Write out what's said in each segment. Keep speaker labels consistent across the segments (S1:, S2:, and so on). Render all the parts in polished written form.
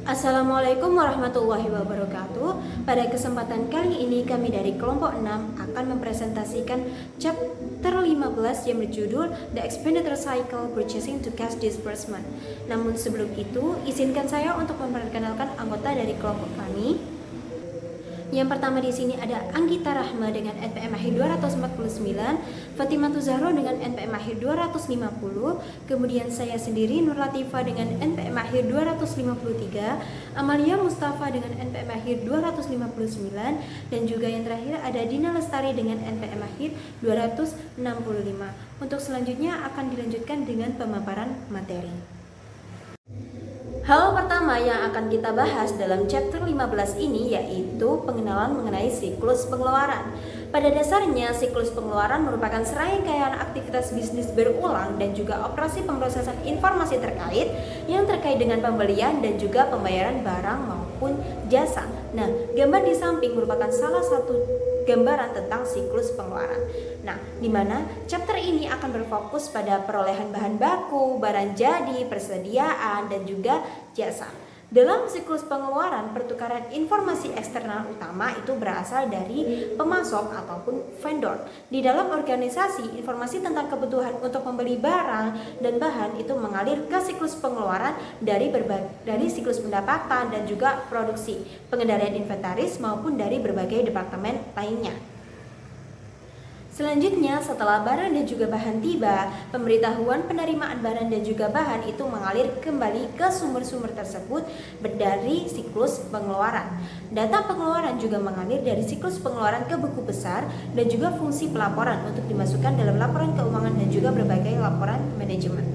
S1: Assalamualaikum warahmatullahi wabarakatuh. Pada kesempatan kali ini kami dari kelompok 6 akan mempresentasikan chapter 15 yang berjudul The Expenditure Cycle Purchasing to Cash Disbursement. Namun sebelum itu, izinkan saya untuk memperkenalkan anggota dari kelompok kami. Yang pertama di sini ada Anggita Rahma dengan NPM akhir 249, Fatimah Tuzahro dengan NPM akhir 250, kemudian saya sendiri Nur Latifah dengan NPM akhir 253, Amalia Mustafa dengan NPM akhir 259, dan juga yang terakhir ada Dina Lestari dengan NPM akhir 265. Untuk selanjutnya akan dilanjutkan dengan pemaparan materi. Hal pertama yang akan kita bahas dalam chapter 15 ini yaitu pengenalan mengenai siklus pengeluaran. Pada dasarnya, siklus pengeluaran merupakan serangkaian aktivitas bisnis berulang dan juga operasi pemrosesan informasi terkait yang terkait dengan pembelian dan juga pembayaran barang maupun jasa. Nah, gambar di samping merupakan salah satu gambaran tentang siklus pengeluaran. Nah, di mana chapter ini akan berfokus pada perolehan bahan baku, barang jadi, persediaan, dan juga jasa. Dalam siklus pengeluaran, pertukaran informasi eksternal utama itu berasal dari pemasok ataupun vendor. Di dalam organisasi, informasi tentang kebutuhan untuk membeli barang dan bahan itu mengalir ke siklus pengeluaran dari siklus pendapatan dan juga produksi, pengendalian inventaris maupun dari berbagai departemen lainnya. Selanjutnya, setelah barang dan juga bahan tiba, pemberitahuan penerimaan barang dan juga bahan itu mengalir kembali ke sumber-sumber tersebut dari siklus pengeluaran. Data pengeluaran juga mengalir dari siklus pengeluaran ke buku besar dan juga fungsi pelaporan untuk dimasukkan dalam laporan keuangan dan juga berbagai laporan manajemen.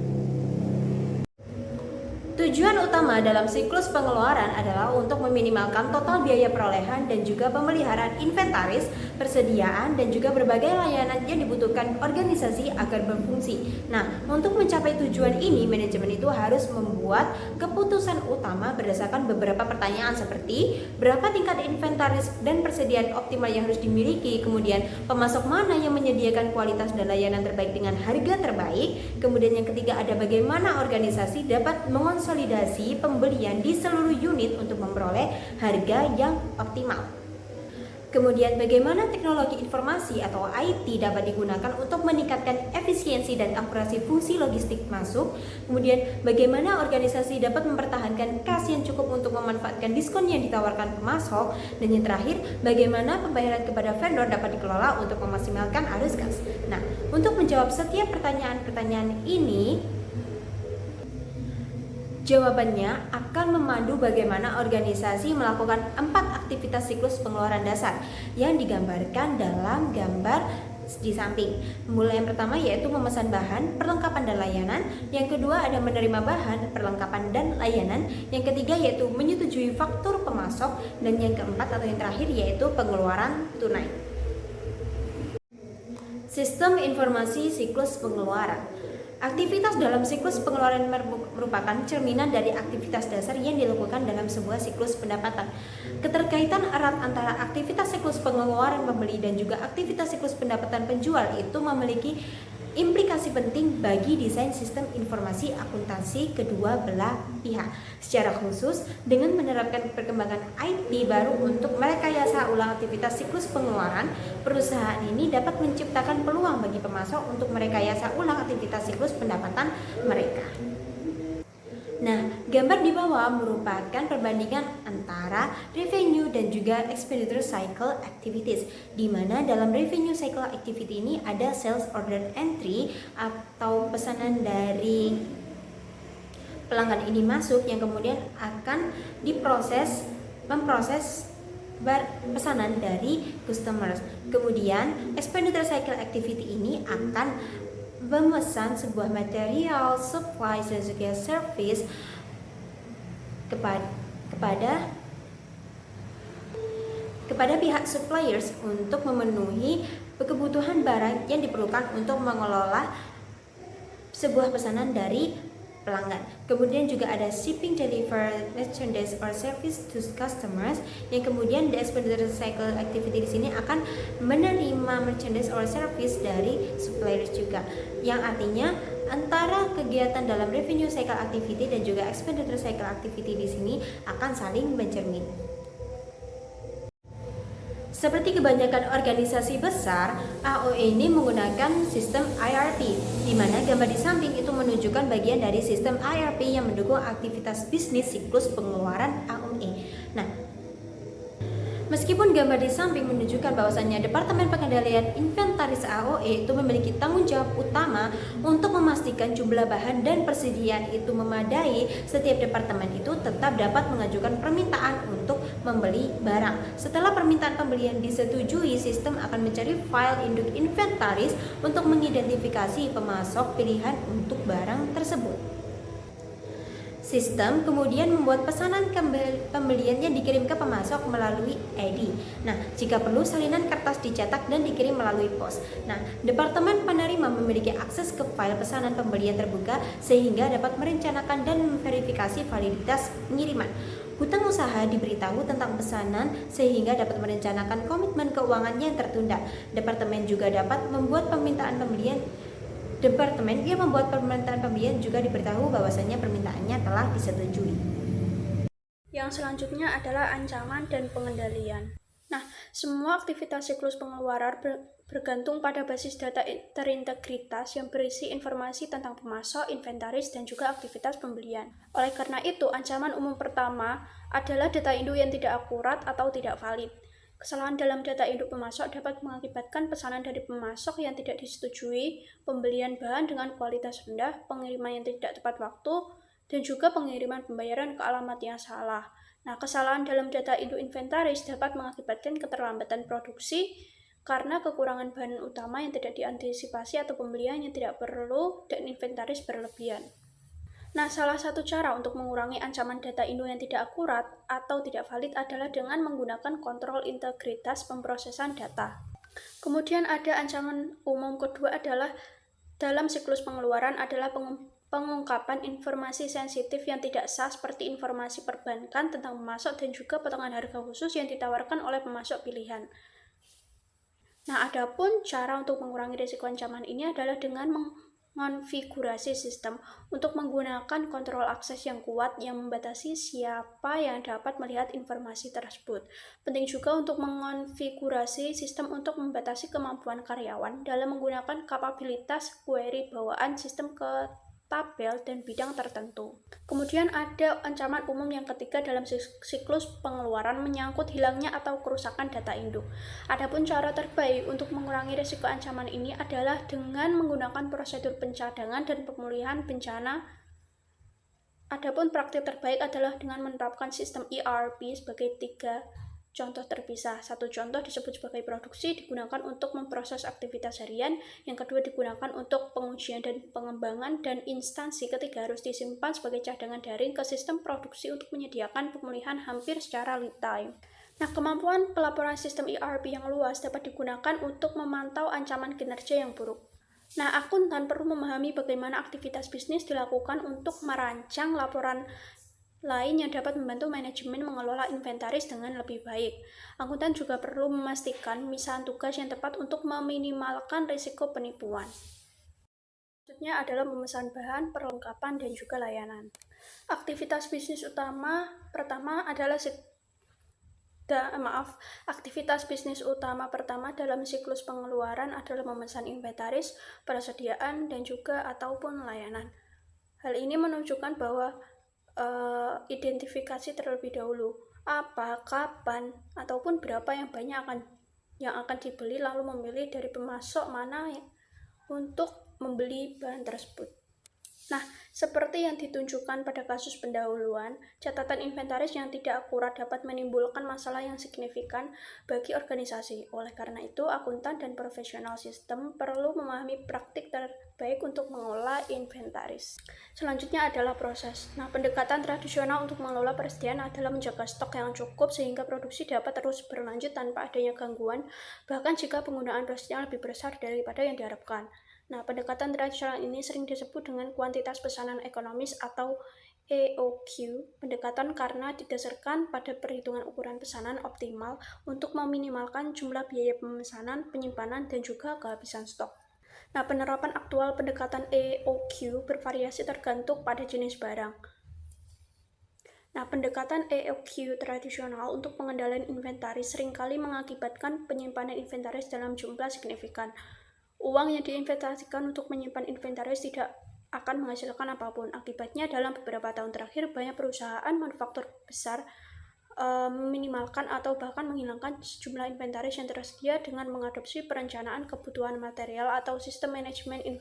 S1: Tujuan utama dalam siklus pengeluaran adalah untuk meminimalkan total biaya perolehan dan juga pemeliharaan inventaris, persediaan, dan juga berbagai layanan yang dibutuhkan organisasi agar berfungsi. Nah, untuk mencapai tujuan ini, manajemen itu harus membuat keputusan utama berdasarkan beberapa pertanyaan seperti berapa tingkat inventaris dan persediaan optimal yang harus dimiliki, kemudian pemasok mana yang menyediakan kualitas dan layanan terbaik dengan harga terbaik, kemudian yang ketiga ada bagaimana organisasi dapat konsolidasi pembelian di seluruh unit untuk memperoleh harga yang optimal. Kemudian bagaimana teknologi informasi atau IT dapat digunakan untuk meningkatkan efisiensi dan akurasi fungsi logistik masuk. Kemudian bagaimana organisasi dapat mempertahankan kas yang cukup untuk memanfaatkan diskon yang ditawarkan pemasok. Dan yang terakhir, bagaimana pembayaran kepada vendor dapat dikelola untuk memaksimalkan arus kas. Nah, untuk menjawab setiap pertanyaan-pertanyaan ini, jawabannya akan memandu bagaimana organisasi melakukan 4 aktivitas siklus pengeluaran dasar yang digambarkan dalam gambar di samping. Mulai yang pertama yaitu memesan bahan, perlengkapan dan layanan. Yang kedua ada menerima bahan, perlengkapan dan layanan. Yang ketiga yaitu menyetujui faktur pemasok. Dan yang keempat atau yang terakhir yaitu pengeluaran tunai. Sistem informasi siklus pengeluaran. Aktivitas dalam siklus pengeluaran merupakan cerminan dari aktivitas dasar yang dilakukan dalam sebuah siklus pendapatan. Keterkaitan erat antara aktivitas siklus pengeluaran pembeli dan juga aktivitas siklus pendapatan penjual itu memiliki implikasi penting bagi desain sistem informasi akuntansi kedua belah pihak. Secara khusus, dengan menerapkan perkembangan IT baru untuk merekayasa ulang aktivitas siklus pengeluaran, perusahaan ini dapat menciptakan peluang bagi pemasok untuk merekayasa ulang aktivitas siklus pendapatan mereka. Nah, gambar di bawah merupakan perbandingan antara revenue dan juga expenditure cycle activities, di mana dalam revenue cycle activity ini ada sales order entry atau pesanan dari pelanggan ini masuk yang kemudian akan memproses pesanan dari customers. Kemudian expenditure cycle activity ini akan memesan sebuah material, supplies dan juga service kepada pihak suppliers untuk memenuhi kebutuhan barang yang diperlukan untuk mengelola sebuah pesanan dari pelanggan. Kemudian juga ada shipping, deliver, merchandise or service to customers, yang kemudian the expenditure cycle activity di sini akan menerima merchandise or service dari suppliers juga, yang artinya antara kegiatan dalam revenue cycle activity dan juga expenditure cycle activity di sini akan saling mencermin. Seperti kebanyakan organisasi besar, AOE ini menggunakan sistem IRP, di mana gambar di samping itu menunjukkan bagian dari sistem IRP yang mendukung aktivitas bisnis siklus pengeluaran AOE. Nah, meskipun gambar di samping menunjukkan bahwasannya Departemen Pengendalian Inventaris AOE itu memiliki tanggung jawab utama untuk memastikan jumlah bahan dan persediaan itu memadai, setiap departemen itu tetap dapat mengajukan permintaan untuk membeli barang. Setelah permintaan pembelian disetujui, sistem akan mencari file induk inventaris untuk mengidentifikasi pemasok pilihan untuk barang tersebut. Sistem kemudian membuat pesanan pembelian yang dikirim ke pemasok melalui ID. Nah, jika perlu salinan kertas dicetak dan dikirim melalui pos. Nah, Departemen Penerima memiliki akses ke file pesanan pembelian terbuka sehingga dapat merencanakan dan memverifikasi validitas pengiriman. Hutang usaha diberitahu tentang pesanan sehingga dapat merencanakan komitmen keuangannya yang tertunda. Departemen juga dapat membuat permintaan pembelian Departemen yang membuat permintaan pembelian juga diberitahu bahwasannya permintaannya telah disetujui.
S2: Yang selanjutnya adalah ancaman dan pengendalian. Nah, semua aktivitas siklus pengeluaran bergantung pada basis data terintegritas yang berisi informasi tentang pemasok, inventaris, dan juga aktivitas pembelian. Oleh karena itu, ancaman umum pertama adalah data induk yang tidak akurat atau tidak valid. Kesalahan dalam data induk pemasok dapat mengakibatkan pesanan dari pemasok yang tidak disetujui, pembelian bahan dengan kualitas rendah, pengiriman yang tidak tepat waktu, dan juga pengiriman pembayaran ke alamat yang salah. Nah, kesalahan dalam data induk inventaris dapat mengakibatkan keterlambatan produksi karena kekurangan bahan utama yang tidak diantisipasi atau pembelian yang tidak perlu dan inventaris berlebihan. Nah, salah satu cara untuk mengurangi ancaman data induk yang tidak akurat atau tidak valid adalah dengan menggunakan kontrol integritas pemrosesan data. Kemudian ada ancaman umum kedua adalah dalam siklus pengeluaran adalah pengungkapan informasi sensitif yang tidak sah seperti informasi perbankan tentang pemasok dan juga potongan harga khusus yang ditawarkan oleh pemasok pilihan. Nah, adapun cara untuk mengurangi risiko ancaman ini adalah dengan mengonfigurasi sistem untuk menggunakan kontrol akses yang kuat yang membatasi siapa yang dapat melihat informasi tersebut. Penting juga untuk mengonfigurasi sistem untuk membatasi kemampuan karyawan dalam menggunakan kapabilitas query bawaan sistem ke tabel dan bidang tertentu. Kemudian ada ancaman umum yang ketiga dalam siklus pengeluaran menyangkut hilangnya atau kerusakan data induk. Adapun cara terbaik untuk mengurangi risiko ancaman ini adalah dengan menggunakan prosedur pencadangan dan pemulihan bencana. Adapun praktik terbaik adalah dengan menerapkan sistem ERP sebagai 3 contoh terpisah. Satu contoh disebut sebagai produksi, digunakan untuk memproses aktivitas harian. Yang kedua digunakan untuk pengujian dan pengembangan, dan instansi ketiga harus disimpan sebagai cadangan daring ke sistem produksi untuk menyediakan pemulihan hampir secara real time. Nah, kemampuan pelaporan sistem ERP yang luas dapat digunakan untuk memantau ancaman kinerja yang buruk. Nah, akuntan perlu memahami bagaimana aktivitas bisnis dilakukan untuk merancang laporan lain yang dapat membantu manajemen mengelola inventaris dengan lebih baik. Akuntan juga perlu memastikan misahan tugas yang tepat untuk meminimalkan risiko penipuan. Selanjutnya adalah pemesan bahan, perlengkapan, dan juga layanan. Aktivitas bisnis utama pertama adalah aktivitas bisnis utama pertama dalam siklus pengeluaran adalah memesan inventaris, persediaan, dan juga ataupun layanan. Hal ini menunjukkan bahwa identifikasi terlebih dahulu apa, kapan, ataupun berapa yang banyak yang akan dibeli, lalu memilih dari pemasok mana untuk membeli bahan tersebut. Nah, seperti yang ditunjukkan pada kasus pendahuluan, catatan inventaris yang tidak akurat dapat menimbulkan masalah yang signifikan bagi organisasi. Oleh karena itu, akuntan dan profesional sistem perlu memahami praktik terbaik untuk mengelola inventaris. Selanjutnya adalah proses. Nah, pendekatan tradisional untuk mengelola persediaan adalah menjaga stok yang cukup sehingga produksi dapat terus berlanjut tanpa adanya gangguan, bahkan jika penggunaan persediaan lebih besar daripada yang diharapkan. Nah, pendekatan tradisional ini sering disebut dengan kuantitas pesanan ekonomis atau EOQ pendekatan karena didasarkan pada perhitungan ukuran pesanan optimal untuk meminimalkan jumlah biaya pemesanan, penyimpanan, dan juga kehabisan stok. Nah, penerapan aktual pendekatan EOQ bervariasi tergantung pada jenis barang. Nah, pendekatan EOQ tradisional untuk pengendalian inventaris seringkali mengakibatkan penyimpanan inventaris dalam jumlah signifikan. Uang yang diinvestasikan untuk menyimpan inventaris tidak akan menghasilkan apapun. Akibatnya, dalam beberapa tahun terakhir, banyak perusahaan manufaktur besar meminimalkan atau bahkan menghilangkan jumlah inventaris yang tersedia dengan mengadopsi perencanaan kebutuhan material atau sistem manajemen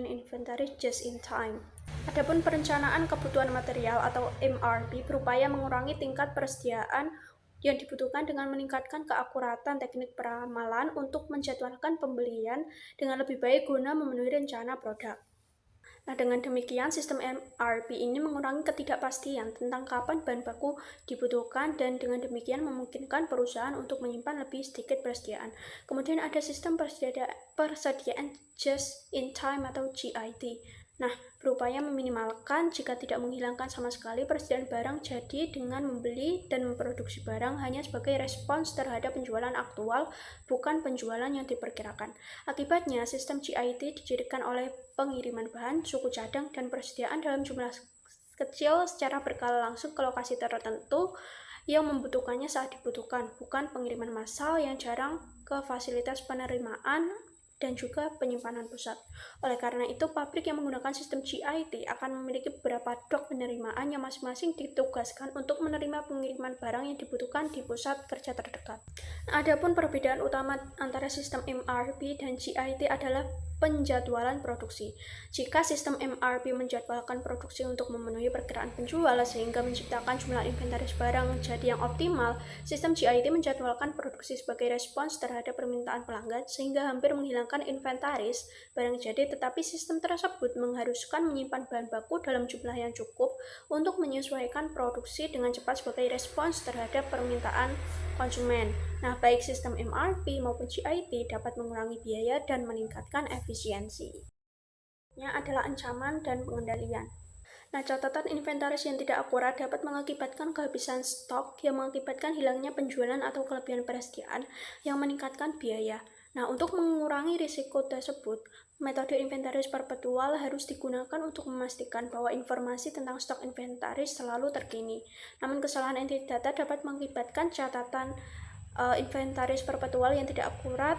S2: inventaris just in time. Adapun perencanaan kebutuhan material atau MRP berupaya mengurangi tingkat persediaan yang dibutuhkan dengan meningkatkan keakuratan teknik peramalan untuk menjadwalkan pembelian dengan lebih baik guna memenuhi rencana produk. Nah, dengan demikian, sistem MRP ini mengurangi ketidakpastian tentang kapan bahan baku dibutuhkan dan dengan demikian memungkinkan perusahaan untuk menyimpan lebih sedikit persediaan. Kemudian ada sistem persediaan just in time atau GIT. Nah, berupaya meminimalkan jika tidak menghilangkan sama sekali persediaan barang jadi dengan membeli dan memproduksi barang hanya sebagai respons terhadap penjualan aktual, bukan penjualan yang diperkirakan. Akibatnya, sistem GIT dijadikan oleh pengiriman bahan, suku cadang, dan persediaan dalam jumlah kecil secara berkala langsung ke lokasi tertentu yang membutuhkannya saat dibutuhkan, bukan pengiriman massal yang jarang ke fasilitas penerimaan dan juga penyimpanan pusat. Oleh karena itu, pabrik yang menggunakan sistem GIT akan memiliki beberapa dok penerimaan yang masing-masing ditugaskan untuk menerima pengiriman barang yang dibutuhkan di pusat kerja terdekat. Adapun perbedaan utama antara sistem MRP dan GIT adalah penjadwalan produksi. Jika sistem MRP menjadwalkan produksi untuk memenuhi perkiraan penjual sehingga menciptakan jumlah inventaris barang jadi yang optimal, sistem GIT menjadwalkan produksi sebagai respons terhadap permintaan pelanggan sehingga hampir menghilangkan inventaris barang jadi, tetapi sistem tersebut mengharuskan menyimpan bahan baku dalam jumlah yang cukup untuk menyesuaikan produksi dengan cepat sebagai respons terhadap permintaan konsumen. Nah, baik sistem MRP maupun GIT dapat mengurangi biaya dan meningkatkan efisiensi. Ini adalah ancaman dan pengendalian. Nah, catatan inventaris yang tidak akurat dapat mengakibatkan kehabisan stok yang mengakibatkan hilangnya penjualan atau kelebihan persediaan yang meningkatkan biaya. Nah, untuk mengurangi risiko tersebut, metode inventaris perpetual harus digunakan untuk memastikan bahwa informasi tentang stok inventaris selalu terkini. Namun, kesalahan entity data dapat mengakibatkan catatan inventaris perpetual yang tidak akurat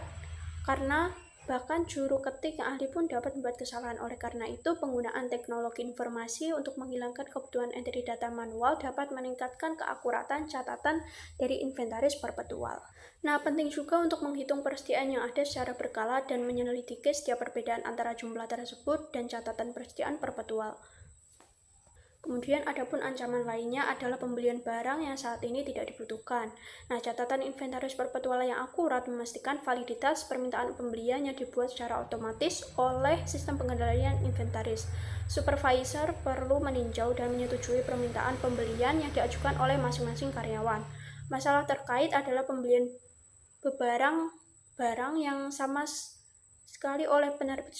S2: karena bahkan juru ketik yang ahli pun dapat membuat kesalahan. Oleh karena itu, penggunaan teknologi informasi untuk menghilangkan kebutuhan entity data manual dapat meningkatkan keakuratan catatan dari inventaris perpetual. Nah, penting juga untuk menghitung persediaan yang ada secara berkala dan menyelidiki setiap perbedaan antara jumlah tersebut dan catatan persediaan perpetual. Kemudian adapun ancaman lainnya adalah pembelian barang yang saat ini tidak dibutuhkan. Nah, catatan inventaris perpetual yang akurat memastikan validitas permintaan pembelian yang dibuat secara otomatis oleh sistem pengendalian inventaris. Supervisor perlu meninjau dan menyetujui permintaan pembelian yang diajukan oleh masing-masing karyawan. Masalah terkait adalah pembelian barang yang sama sekali oleh penerbit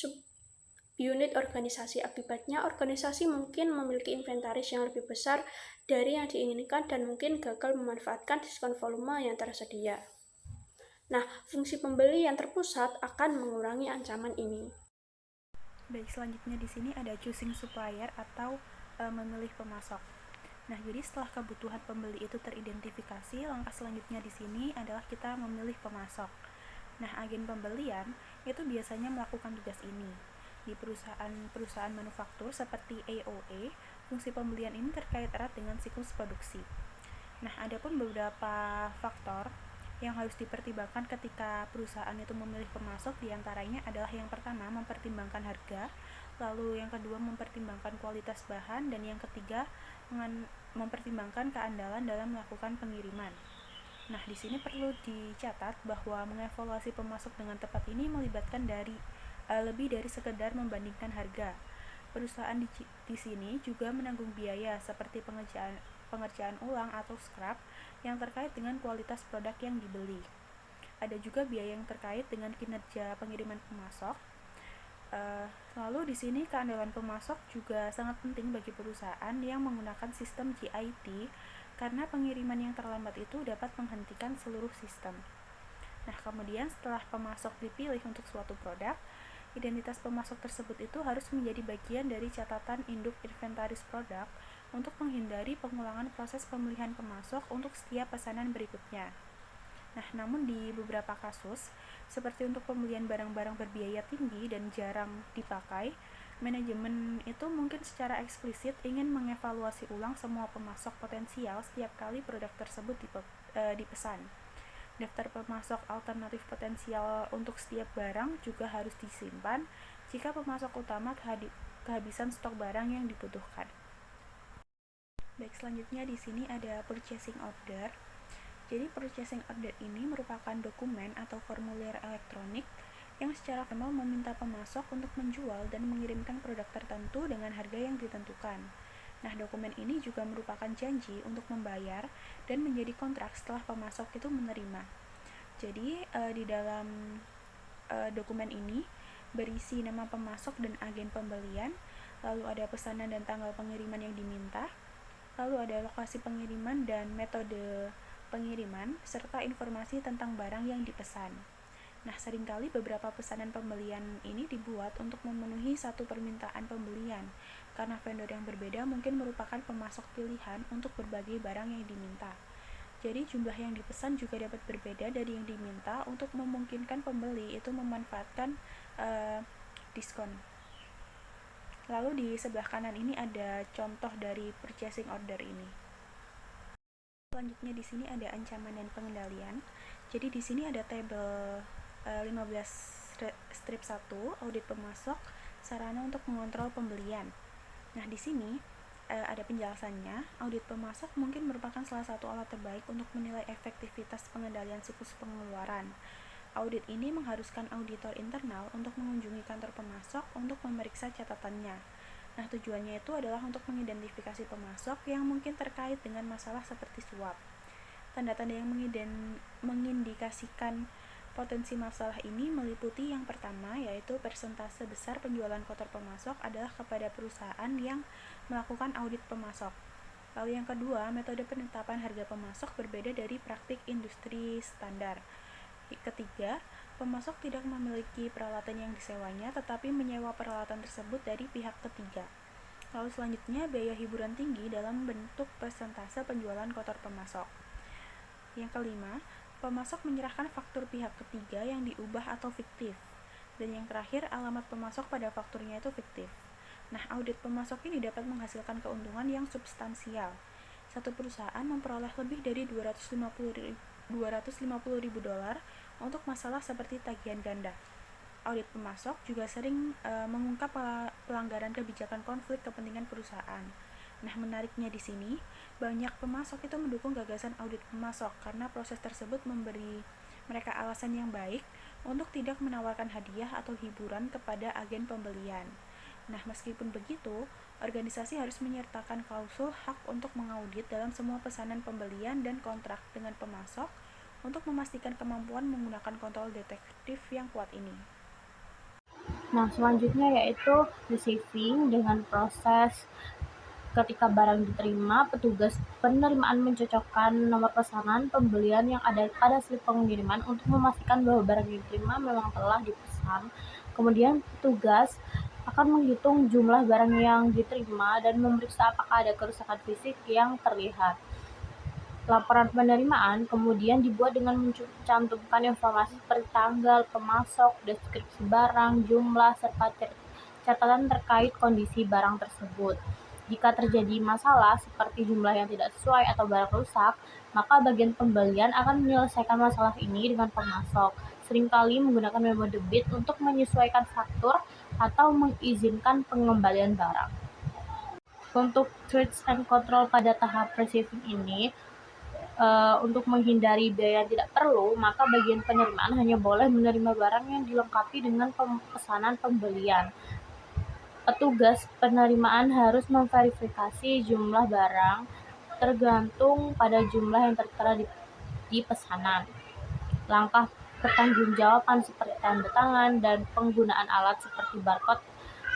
S2: unit organisasi. Akibatnya, organisasi mungkin memiliki inventaris yang lebih besar dari yang diinginkan dan mungkin gagal memanfaatkan diskon volume yang tersedia. Nah, fungsi pembeli yang terpusat akan mengurangi ancaman ini.
S3: Baik, selanjutnya di sini ada choosing supplier atau memilih pemasok. Nah, jadi setelah kebutuhan pembeli itu teridentifikasi, langkah selanjutnya di sini adalah kita memilih pemasok. Nah, agen pembelian itu biasanya melakukan tugas ini. Di perusahaan manufaktur seperti AOA, fungsi pembelian ini terkait erat dengan siklus produksi. Nah, ada pun beberapa faktor yang harus dipertimbangkan ketika perusahaan itu memilih pemasok, diantaranya adalah yang pertama mempertimbangkan harga, lalu yang kedua mempertimbangkan kualitas bahan, dan yang ketiga mempertimbangkan keandalan dalam melakukan pengiriman. Nah, di sini perlu dicatat bahwa mengevaluasi pemasok dengan tepat ini melibatkan lebih dari sekedar membandingkan harga. Perusahaan di sini juga menanggung biaya seperti pengerjaan ulang atau scrap yang terkait dengan kualitas produk yang dibeli. ada juga biaya yang terkait dengan kinerja pengiriman pemasok. Lalu di sini keandalan pemasok juga sangat penting bagi perusahaan yang menggunakan sistem GIT karena pengiriman yang terlambat itu dapat menghentikan seluruh sistem. Nah, kemudian setelah pemasok dipilih untuk suatu produk, identitas pemasok tersebut itu harus menjadi bagian dari catatan induk inventaris produk untuk menghindari pengulangan proses pemilihan pemasok untuk setiap pesanan berikutnya. Nah, namun di beberapa kasus, seperti untuk pembelian barang-barang berbiaya tinggi dan jarang dipakai, manajemen itu mungkin secara eksplisit ingin mengevaluasi ulang semua pemasok potensial setiap kali produk tersebut dipesan. Daftar pemasok alternatif potensial untuk setiap barang juga harus disimpan jika pemasok utama kehabisan stok barang yang dibutuhkan. Baik, selanjutnya di sini ada purchasing order. Jadi purchasing order ini merupakan dokumen atau formulir elektronik yang secara formal meminta pemasok untuk menjual dan mengirimkan produk tertentu dengan harga yang ditentukan. Nah, dokumen ini juga merupakan janji untuk membayar dan menjadi kontrak setelah pemasok itu menerima. Jadi, di dalam dokumen ini berisi nama pemasok dan agen pembelian, lalu ada pesanan dan tanggal pengiriman yang diminta, lalu ada lokasi pengiriman dan metode pengiriman, serta informasi tentang barang yang dipesan. Nah, seringkali beberapa pesanan pembelian ini dibuat untuk memenuhi satu permintaan pembelian, karena vendor yang berbeda mungkin merupakan pemasok pilihan untuk berbagai barang yang diminta. Jadi, jumlah yang dipesan juga dapat berbeda dari yang diminta untuk memungkinkan pembeli itu memanfaatkan diskon. Lalu di sebelah kanan ini ada contoh dari purchasing order ini. Selanjutnya di sini ada ancaman dan pengendalian. Jadi di sini ada tabel 15 strip 1 audit pemasok sarana untuk mengontrol pembelian. Nah, di sini ada penjelasannya. Audit pemasok mungkin merupakan salah satu alat terbaik untuk menilai efektivitas pengendalian siklus pengeluaran. Audit ini mengharuskan auditor internal untuk mengunjungi kantor pemasok untuk memeriksa catatannya. Nah, tujuannya itu adalah untuk mengidentifikasi pemasok yang mungkin terkait dengan masalah seperti suap. Tanda-tanda yang mengindikasikan potensi masalah ini meliputi yang pertama, yaitu persentase besar penjualan kotor pemasok adalah kepada perusahaan yang melakukan audit pemasok. Lalu yang kedua, metode penetapan harga pemasok berbeda dari praktik industri standar. Ketiga, pemasok tidak memiliki peralatan yang disewanya, tetapi menyewa peralatan tersebut dari pihak ketiga. Lalu selanjutnya, biaya hiburan tinggi dalam bentuk persentase penjualan kotor pemasok. Yang kelima, pemasok menyerahkan faktur pihak ketiga yang diubah atau fiktif. Dan yang terakhir, alamat pemasok pada fakturnya itu fiktif. Nah, audit pemasok ini dapat menghasilkan keuntungan yang substansial. Satu perusahaan memperoleh lebih dari $250.000 untuk masalah seperti tagihan ganda. Audit pemasok juga sering mengungkap pelanggaran kebijakan konflik kepentingan perusahaan. Nah, menariknya di sini, banyak pemasok itu mendukung gagasan audit pemasok karena proses tersebut memberi mereka alasan yang baik untuk tidak menawarkan hadiah atau hiburan kepada agen pembelian. Nah, meskipun begitu, organisasi harus menyertakan klausul hak untuk mengaudit dalam semua pesanan pembelian dan kontrak dengan pemasok untuk memastikan kemampuan menggunakan kontrol detektif yang kuat ini.
S1: Nah, selanjutnya yaitu receiving dengan proses ketika barang diterima, petugas penerimaan mencocokkan nomor pesanan pembelian yang ada pada slip pengiriman untuk memastikan bahwa barang yang diterima memang telah dipesan. Kemudian petugas akan menghitung jumlah barang yang diterima dan memeriksa apakah ada kerusakan fisik yang terlihat. Laporan penerimaan kemudian dibuat dengan mencantumkan informasi seperti tanggal pemasok, deskripsi barang, jumlah, serta catatan terkait kondisi barang tersebut. Jika terjadi masalah seperti jumlah yang tidak sesuai atau barang rusak, maka bagian pembelian akan menyelesaikan masalah ini dengan pemasok, seringkali menggunakan memo debit untuk menyesuaikan faktur atau mengizinkan pengembalian barang. Untuk treats and control pada tahap receiving ini, untuk menghindari biaya yang tidak perlu, maka bagian penerimaan hanya boleh menerima barang yang dilengkapi dengan pesanan pembelian. Petugas penerimaan harus memverifikasi jumlah barang tergantung pada jumlah yang tertera di pesanan. Langkah
S4: pertanggungjawaban seperti tanda tangan dan penggunaan alat seperti barcode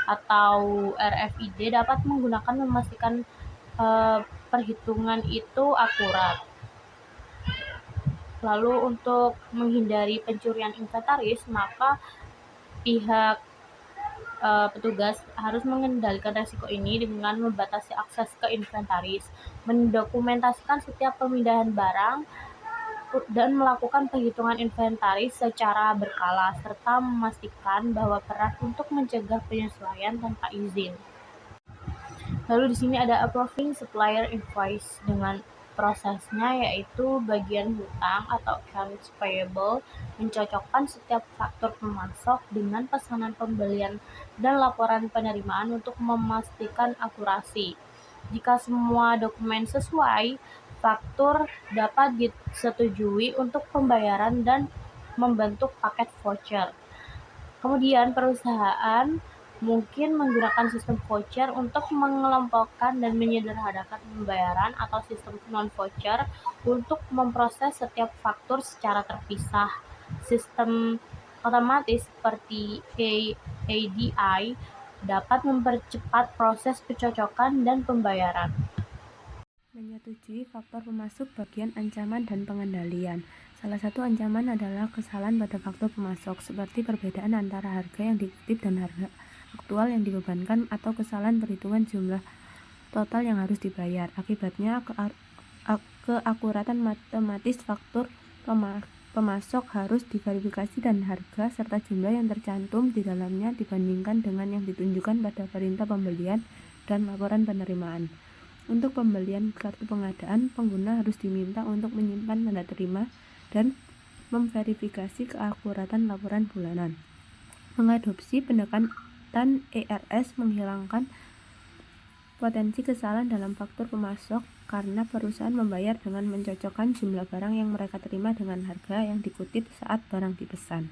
S4: atau RFID dapat memastikan perhitungan itu akurat. Lalu untuk menghindari pencurian inventaris, maka pihak petugas harus mengendalikan resiko ini dengan membatasi akses ke inventaris, mendokumentasikan setiap pemindahan barang, dan melakukan penghitungan inventaris secara berkala, serta memastikan bahwa peran untuk mencegah penyesuaian tanpa izin. Lalu di sini ada approving supplier invoice dengan prosesnya, yaitu bagian hutang atau accounts payable mencocokkan setiap faktur pemasok dengan pesanan pembelian dan laporan penerimaan untuk memastikan akurasi. Jika semua dokumen sesuai, faktur dapat disetujui untuk pembayaran dan membentuk paket voucher. Kemudian perusahaan mungkin menggunakan sistem voucher untuk mengelompokkan dan menyederhanakan pembayaran atau sistem non-voucher untuk memproses setiap faktur secara terpisah. Sistem otomatis seperti ADI dapat mempercepat proses pencocokan dan pembayaran.
S3: Menyetujui faktor pemasok bagian ancaman dan pengendalian. Salah satu ancaman adalah kesalahan pada faktor pemasok, seperti perbedaan antara harga yang dikutip dan harga aktual yang dibebankan, atau kesalahan perhitungan jumlah total yang harus dibayar. Akibatnya, keakuratan matematis faktur pemasok harus diverifikasi dan harga serta jumlah yang tercantum di dalamnya dibandingkan dengan yang ditunjukkan pada perintah pembelian dan laporan penerimaan. Untuk pembelian kartu pengadaan, pengguna harus diminta untuk menyimpan tanda terima dan memverifikasi keakuratan laporan bulanan. Mengadopsi pendekatan ERS menghilangkan potensi kesalahan dalam faktur pemasok karena perusahaan membayar dengan mencocokkan jumlah barang yang mereka terima dengan harga yang dikutip saat barang dipesan.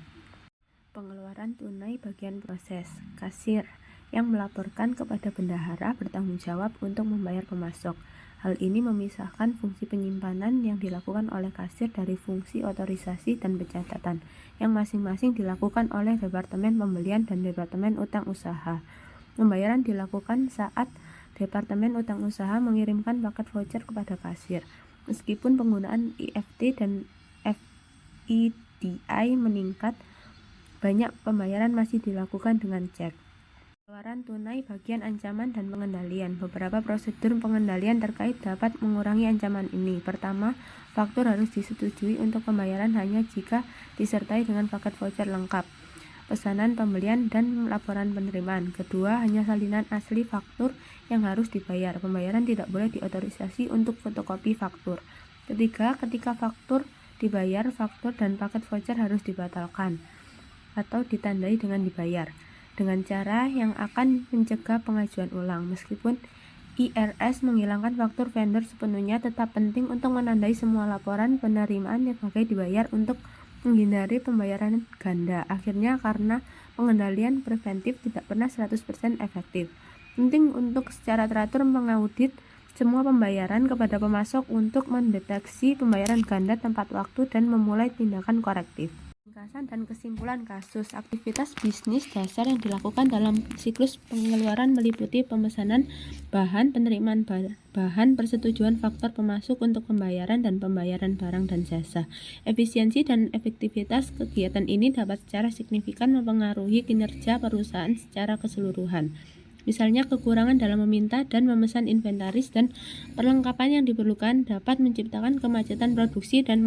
S3: Pengeluaran tunai bagian proses. Kasir yang melaporkan kepada bendahara bertanggung jawab untuk membayar pemasok. Hal ini memisahkan fungsi penyimpanan yang dilakukan oleh kasir dari fungsi otorisasi dan pencatatan, yang masing-masing dilakukan oleh Departemen Pembelian dan Departemen Utang Usaha. Pembayaran dilakukan saat Departemen Utang Usaha mengirimkan paket voucher kepada kasir. Meskipun penggunaan EFT dan FEDI meningkat, banyak pembayaran masih dilakukan dengan cek. Pengeluaran tunai bagian ancaman dan pengendalian. Beberapa prosedur pengendalian terkait dapat mengurangi ancaman ini. Pertama, faktur harus disetujui untuk pembayaran hanya jika disertai dengan paket voucher lengkap, pesanan pembelian, dan laporan penerimaan. Kedua, hanya salinan asli faktur yang harus dibayar. Pembayaran tidak boleh diotorisasi untuk fotokopi faktur. Ketiga, ketika faktur dibayar, faktur dan paket voucher harus dibatalkan atau ditandai dengan dibayar, dengan cara yang akan mencegah pengajuan ulang. Meskipun IRS menghilangkan faktur vendor sepenuhnya, tetap penting untuk menandai semua laporan penerimaan yang sebagai dibayar untuk menghindari pembayaran ganda. Akhirnya, karena pengendalian preventif tidak pernah 100% efektif, penting untuk secara teratur mengaudit semua pembayaran kepada pemasok untuk mendeteksi pembayaran ganda tepat waktu dan memulai tindakan korektif. Ringkasan dan kesimpulan kasus. Aktivitas bisnis dasar yang dilakukan dalam siklus pengeluaran meliputi pemesanan bahan, penerimaan bahan, persetujuan faktor pemasok untuk pembayaran, dan pembayaran barang dan jasa. Efisiensi dan efektivitas kegiatan ini dapat secara signifikan mempengaruhi kinerja perusahaan secara keseluruhan. Misalnya, kekurangan dalam meminta dan memesan inventaris dan perlengkapan yang diperlukan dapat menciptakan kemacetan produksi dan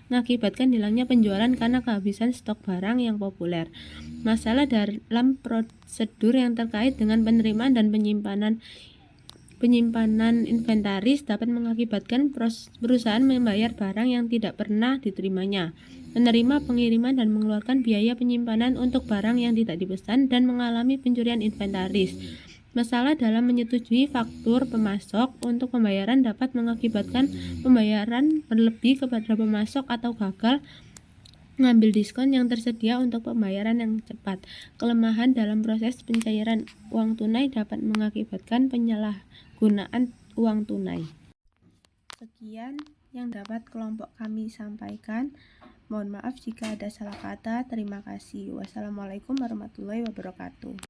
S3: mengakibatkan hilangnya penjualan karena kehabisan stok barang yang populer. Masalah dalam prosedur yang terkait dengan penerimaan dan penyimpanan inventaris dapat mengakibatkan perusahaan membayar barang yang tidak pernah diterimanya, menerima pengiriman dan mengeluarkan biaya penyimpanan untuk barang yang tidak dipesan, dan mengalami pencurian inventaris. Masalah dalam menyetujui faktur pemasok untuk pembayaran dapat mengakibatkan pembayaran berlebih kepada pemasok atau gagal mengambil diskon yang tersedia untuk pembayaran yang cepat. Kelemahan dalam proses pencairan uang tunai dapat mengakibatkan penyalahgunaan uang tunai. Sekian yang dapat kelompok kami sampaikan.
S5: Mohon maaf jika ada salah kata. Terima kasih. Wassalamualaikum warahmatullahi wabarakatuh.